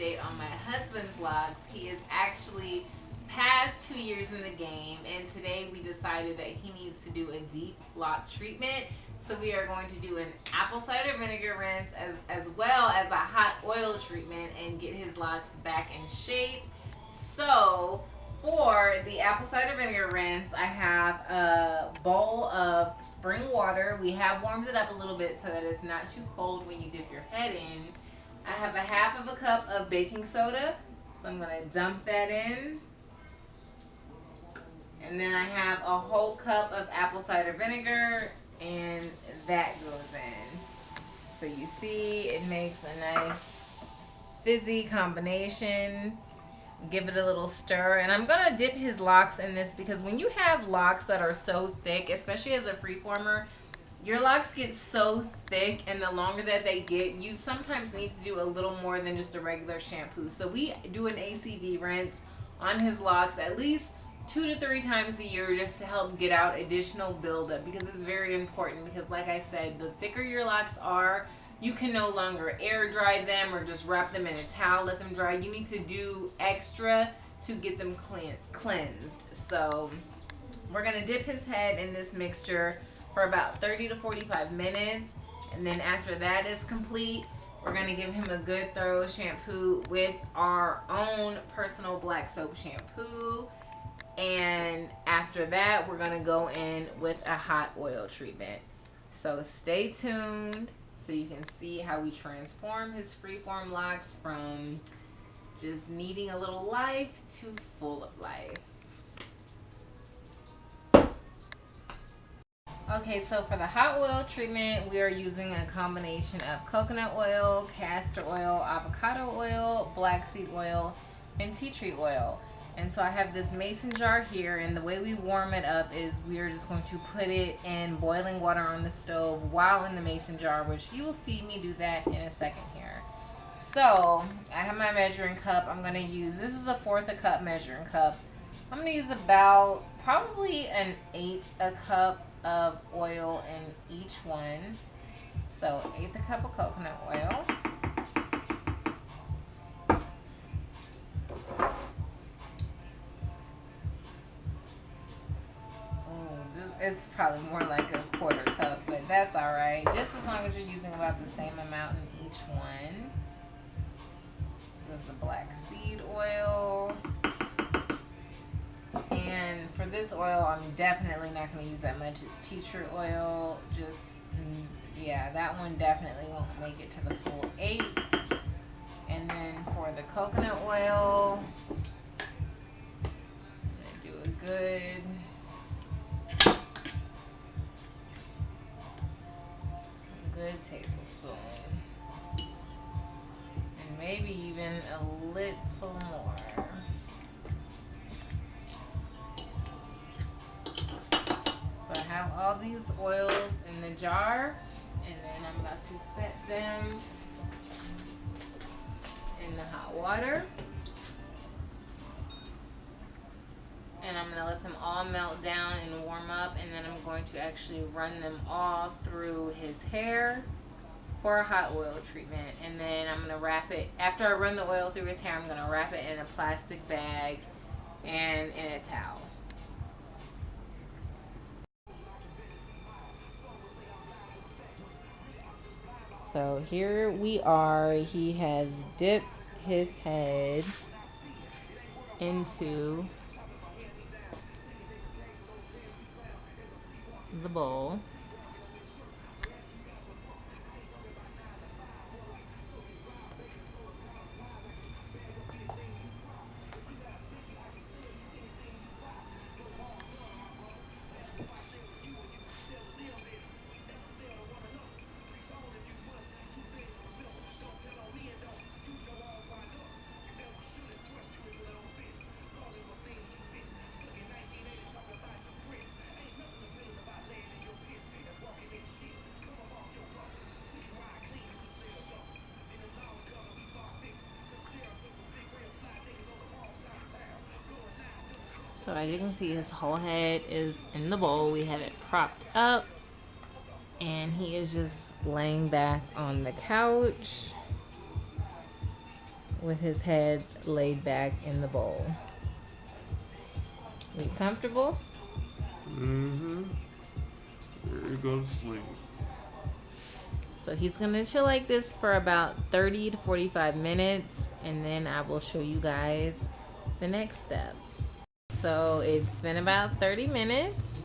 update on my husband's locks. He is actually past 2 years in the game, and today we decided that he needs to do a deep lock treatment. So we are going to do an apple cider vinegar rinse as well as a hot oil treatment and get his locks back in shape. So for the apple cider vinegar rinse, I have a bowl of spring water. We have warmed it up a little bit so that it's not too cold when you dip your head in. I have a half of a cup of baking soda, so I'm going to dump that in. And then I have a whole cup of apple cider vinegar, and that goes in. So you see it makes a nice fizzy combination. Give it a little stir, and I'm gonna dip his locks in this because when you have locks that are so thick, especially as a freeformer, your locks get so thick, and the longer that they get, you sometimes need to do a little more than just a regular shampoo. So we do an ACV rinse on his locks at least 2 to 3 times a year just to help get out additional buildup, because it's very important. Because like I said, the thicker your locks are, you can no longer air dry them or just wrap them in a towel, let them dry. You need to do extra to get them cleansed. So we're gonna dip his head in this mixture for about 30 to 45 minutes. And then after that is complete, we're gonna give him a good thorough shampoo with our own personal black soap shampoo. And after that, we're gonna go in with a hot oil treatment. So stay tuned so you can see how we transform his freeform locks from just needing a little life to full of life. Okay, so for the hot oil treatment, we are using a combination of coconut oil, castor oil, avocado oil, black seed oil, and tea tree oil. And so I have this mason jar here, and the way we warm it up is we are just going to put it in boiling water on the stove while in the mason jar, which you will see me do that in a second here. So I have my measuring cup. I'm going to use, this is a 1/4 a cup measuring cup. I'm going to use about probably an 1/8 a cup of oil in each one. So 1/8 a cup of coconut oil. It's probably more like a 1/4 cup, but that's all right. Just as long as you're using about the same amount in each one. This is the black seed oil. And for this oil, I'm definitely not going to use that much. It's tea tree oil. Just, yeah, that one definitely won't make it to the full 8. And then for the coconut oil, I'm going to do a good tablespoon, and maybe even a little more. So I have all these oils in the jar, and then I'm about to set them in the hot water. And I'm going to let them all melt down and warm up, and then I'm going to actually run them all through his hair for a hot oil treatment. And then I'm going to wrap it, after I run the oil through his hair, I'm going to wrap it in a plastic bag and in a towel. So here we are. He has dipped his head into the bowl. So as you can see, his whole head is in the bowl. We have it propped up, and he is just laying back on the couch. with his head laid back in the bowl. Are you comfortable? Mm-hmm. There you go to sleep. So he's gonna chill like this for about 30 to 45 minutes, and then I will show you guys the next step. So it's been about 30 minutes.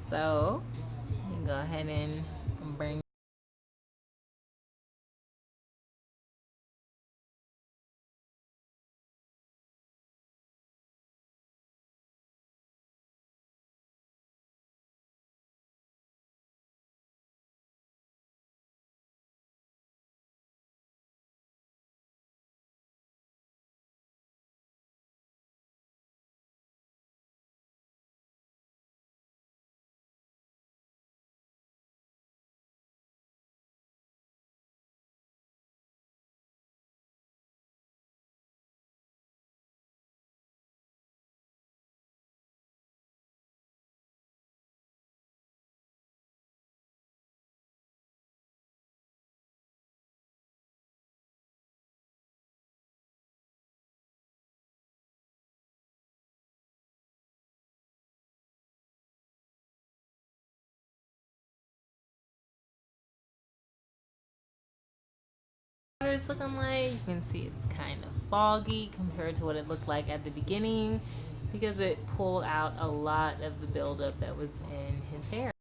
So you can go ahead and bring what it's looking like. You can see it's kind of foggy compared to what it looked like at the beginning because it pulled out a lot of the buildup that was in his hair.